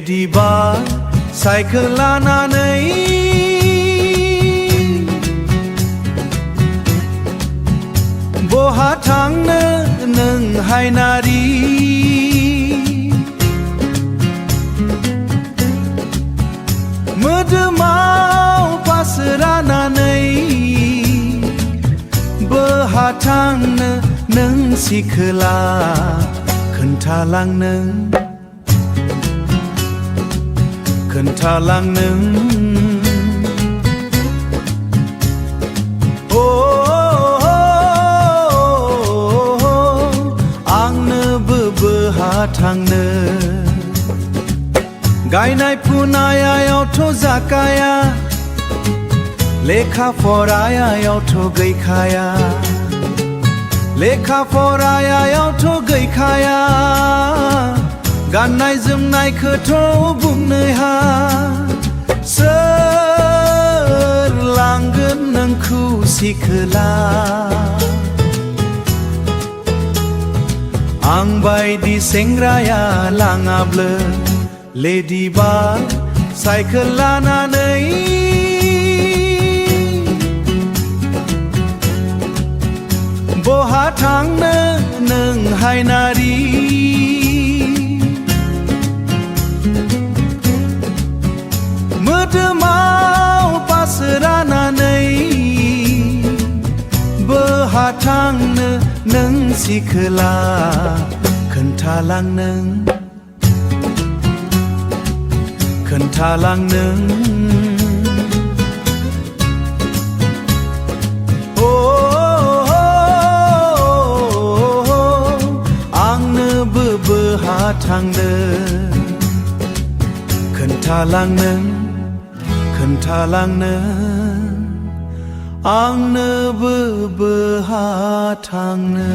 lady bird cycle लानानै बहा थांनो नोंहाय नारि मोदोमाव पासोरानानै बहा थांनो नों सिखोला खोन्थालां नों आंनोबो बहा थांनो गायनाय फुनायावथ' जाखाया लेखा फरायावथ' गैखाया लेखा फरायावथ' गैखाया गाननाय जोमनायखौथ' बुंनो हा सोर लांगोन नोंखौ सिखोला आं बायदि सेंग्राया लाङाब्लो लेडि बार्ड साइकेल लानानै बहा थांनो नोंहाय नारि मोदोमाव पासोरानानै बहा थांनो नों सिखोला खोन्थालां नों आंनोबो बहा थांनो खोन्थालां नों आंनोबो बहा थांनो